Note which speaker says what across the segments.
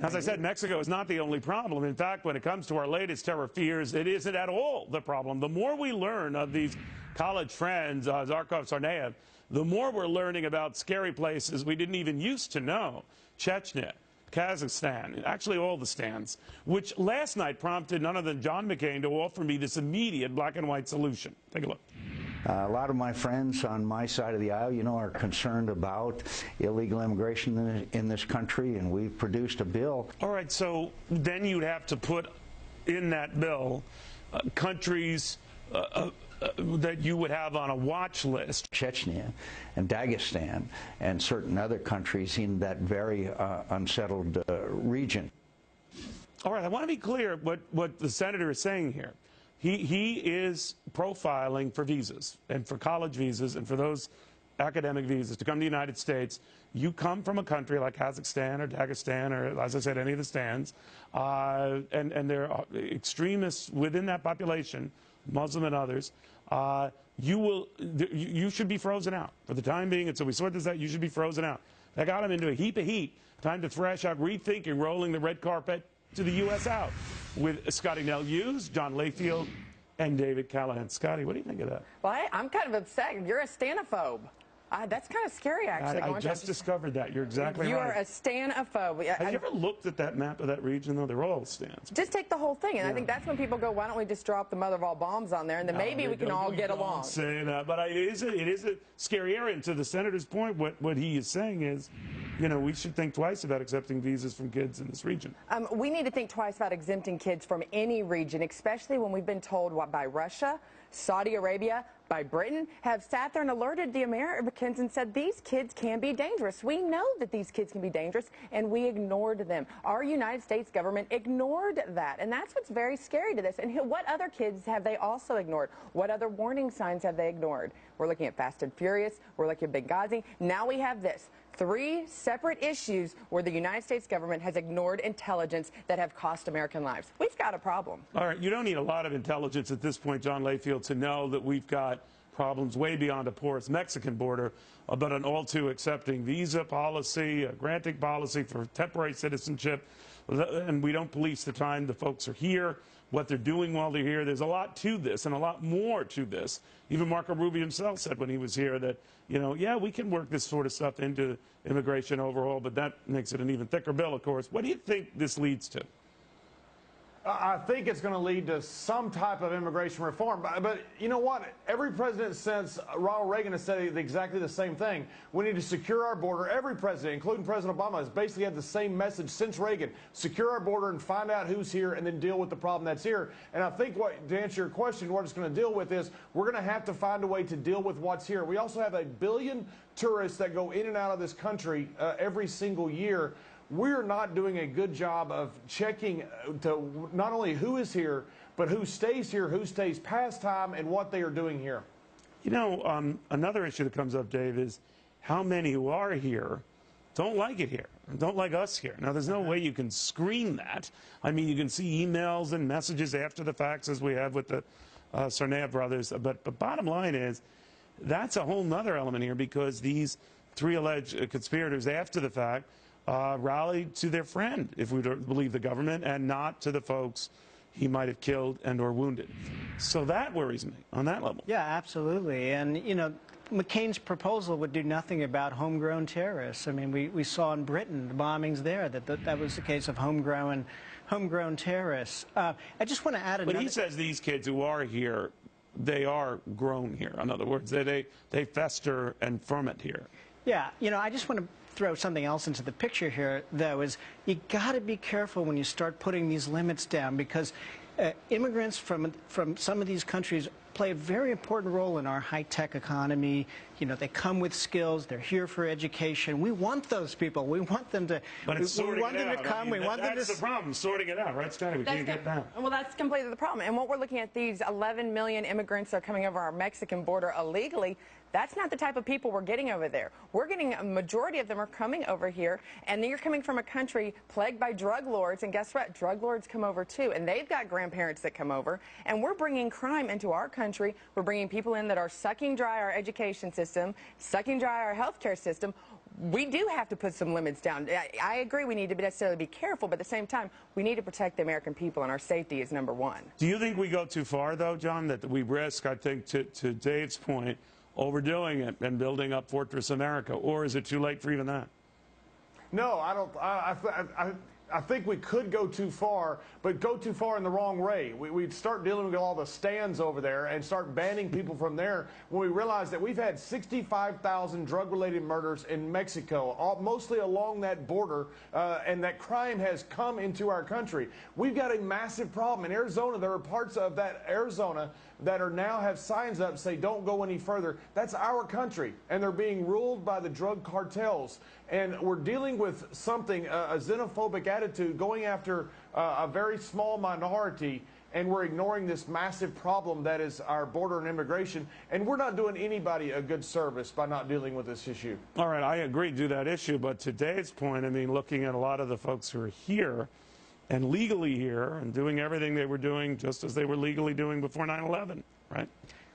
Speaker 1: As I said, Mexico is not the only problem. In fact, when it comes to our latest terror fears, it isn't at all the problem. The more we learn of these college friends, Zarkov, Tsarnaev, the more we're learning about scary places we didn't even used to know. Chechnya, Kazakhstan, actually all the stands, which last night prompted none other than John McCain to offer me this immediate black and white solution. Take a look.
Speaker 2: A lot of my friends on my side of the aisle, you know, are concerned about illegal immigration in this country, and we've produced a bill.
Speaker 1: All right, so then you'd have to put in that bill countries that you would have on a watch list.
Speaker 2: Chechnya and Dagestan and certain other countries in that very unsettled region.
Speaker 1: All right, I want to be clear what the senator is saying here. He is profiling for visas and for college visas and for those academic visas to come to the United States. You come from a country like Kazakhstan or Dagestan or, as I said, any of the stands, and there are extremists within that population, Muslim and others. You should be frozen out for the time being. And so we sort this out. You should be frozen out. That got him into a heap of heat. Time to thrash out, rethinking, rolling the red carpet to the U.S. out with Scottie Hughes, John Layfield, and David Callahan. Scottie, what do you think of that?
Speaker 3: Well, I'm kind of upset. You're a stanophobe. That's kind of scary, actually.
Speaker 1: I just discovered that. You're exactly right.
Speaker 3: You are a stanophobe.
Speaker 1: Have you ever looked at that map of that region, though? They're all stands.
Speaker 3: Just take the whole thing. And yeah. I think that's when people go, why don't we just drop the mother of all bombs on there, and then maybe we can all get along.
Speaker 1: Say that. But it is a scary area. And to the senator's point, what he is saying is, you know, we should think twice about accepting visas from kids in this region.
Speaker 3: We need to think twice about exempting kids from any region, especially when we've been told what by Russia, Saudi Arabia, by Britain, have sat there and alerted the Americans and said these kids can be dangerous. We know that these kids can be dangerous, and we ignored them. Our United States government ignored that, and that's what's very scary to this. And what other kids have they also ignored? What other warning signs have they ignored? We're looking at Fast and Furious. We're looking at Benghazi. Now we have this. 3 separate issues where the United States government has ignored intelligence that have cost American lives. We've got a problem.
Speaker 1: All right, you don't need a lot of intelligence at this point, John Layfield, to know that we've got problems way beyond a porous Mexican border, but an all-too-accepting visa policy, a granting policy for temporary citizenship, and we don't police the time the folks are here, what they're doing while they're here. There's a lot to this and a lot more to this. Even Marco Rubio himself said when he was here that, you know, yeah, we can work this sort of stuff into immigration overall, but that makes it an even thicker bill, of course. What do you think this leads to?
Speaker 4: I think it's going to lead to some type of immigration reform. But you know what? Every president since Ronald Reagan has said exactly the same thing. We need to secure our border. Every president, including President Obama, has basically had the same message since Reagan. Secure our border and find out who's here and then deal with the problem that's here. And I think to answer your question, what it's going to deal with is we're going to have to find a way to deal with what's here. We also have 1 billion tourists that go in and out of this country every single year. We're not doing a good job of checking to not only who is here, but who stays here, who stays past time, and what they are doing here.
Speaker 1: You know, another issue that comes up, Dave, is how many who are here don't like it here, don't like us here. Now, there's no way you can screen that. I mean, you can see emails and messages after the facts, as we have with the Tsarnaev brothers. But bottom line is, that's a whole nother element here, because these 3 alleged conspirators after the fact rallied to their friend, if we don't believe the government, and not to the folks he might have killed and or wounded. So that worries me on that level.
Speaker 5: Yeah, absolutely. And, you know, McCain's proposal would do nothing about homegrown terrorists. I mean, we saw in Britain the bombings there that was the case of homegrown terrorists. I just want to add another...
Speaker 1: But he says these kids who are here, they are grown here. In other words, they fester and ferment here.
Speaker 5: Yeah, you know, I just want to throw something else into the picture here, though, is you got to be careful when you start putting these limits down, because immigrants from some of these countries play a very important role in our high-tech economy. You know, they come with skills. They're here for education. We want those people. We want them to.
Speaker 1: But it's sorting
Speaker 5: we want them
Speaker 1: it
Speaker 5: to
Speaker 1: out.
Speaker 5: come.
Speaker 1: I mean,
Speaker 5: we want them to.
Speaker 1: That's the problem. Sorting it out, right, Scottie? We can't get that.
Speaker 3: Well, that's completely the problem. And what we're looking at, these 11 million immigrants that are coming over our Mexican border illegally. That's not the type of people we're getting over there. We're getting a majority of them are coming over here, and you're coming from a country plagued by drug lords, and guess what? Drug lords come over too, and they've got grandparents that come over, and we're bringing crime into our country. We're bringing people in that are sucking dry our education system, sucking dry our healthcare system. we do have to put some limits down. I agree we need to necessarily be careful, but at the same time, we need to protect the American people, and our safety is number one.
Speaker 1: Do you think we go too far, though, John, that we risk, I think, to Dave's point, overdoing it and building up Fortress America? Or is it too late for even that?
Speaker 4: No, I don't. I think we could go too far, but go too far in the wrong way. We'd start dealing with all the stands over there and start banning people from there when we realize that we've had 65,000 drug-related murders in Mexico, mostly along that border, and that crime has come into our country. We've got a massive problem. In Arizona, there are parts of that Arizona that are now have signs up say don't go any further. That's our country, and they're being ruled by the drug cartels. And we're dealing with something, a xenophobic attitude, going after a very small minority, and we're ignoring this massive problem that is our border and immigration. And we're not doing anybody a good service by not dealing with this issue.
Speaker 1: All right, I agree to that issue, but to Dave's point, I mean, looking at a lot of the folks who are here and legally here and doing everything they were doing just as they were legally doing before 9/11, right?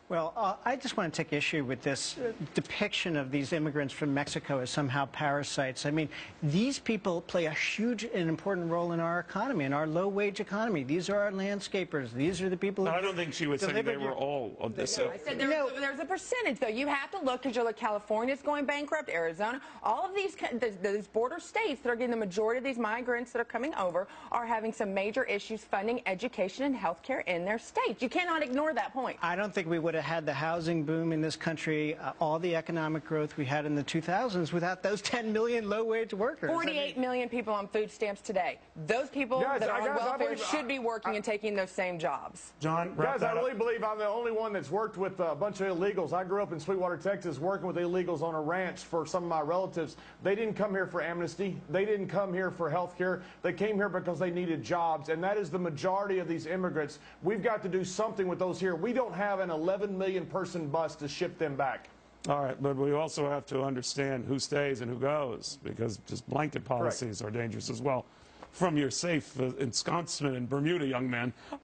Speaker 5: Well, I just want to take issue with this depiction of these immigrants from Mexico as somehow parasites. I mean, these people play a huge and important role in our economy, in our low-wage economy. These are our landscapers. These are the people who...
Speaker 1: I don't think she was saying they were all of this.
Speaker 3: I said there's a percentage, though. You have to look, because you're like, California's going bankrupt, Arizona, all of these border states that are getting the majority of these migrants that are coming over are having some major issues funding education and health care in their states. You cannot ignore that point.
Speaker 5: I don't think we would have had the housing boom in this country, all the economic growth we had in the 2000s without those 10 million low-wage workers.
Speaker 3: 48 million people on food stamps today. Those people that are on welfare should be working and taking those same jobs.
Speaker 1: John,
Speaker 4: guys, I really believe I'm the only one that's worked with a bunch of illegals. I grew up in Sweetwater, Texas, working with illegals on a ranch for some of my relatives. They didn't come here for amnesty. They didn't come here for health care. They came here because they needed jobs, and that is the majority of these immigrants. We've got to do something with those here. We don't have an 11 million person bus to ship them back.
Speaker 1: All right, but we also have to understand who stays and who goes, because just blanket policies are dangerous as well. From your safe ensconcement in Bermuda, young man.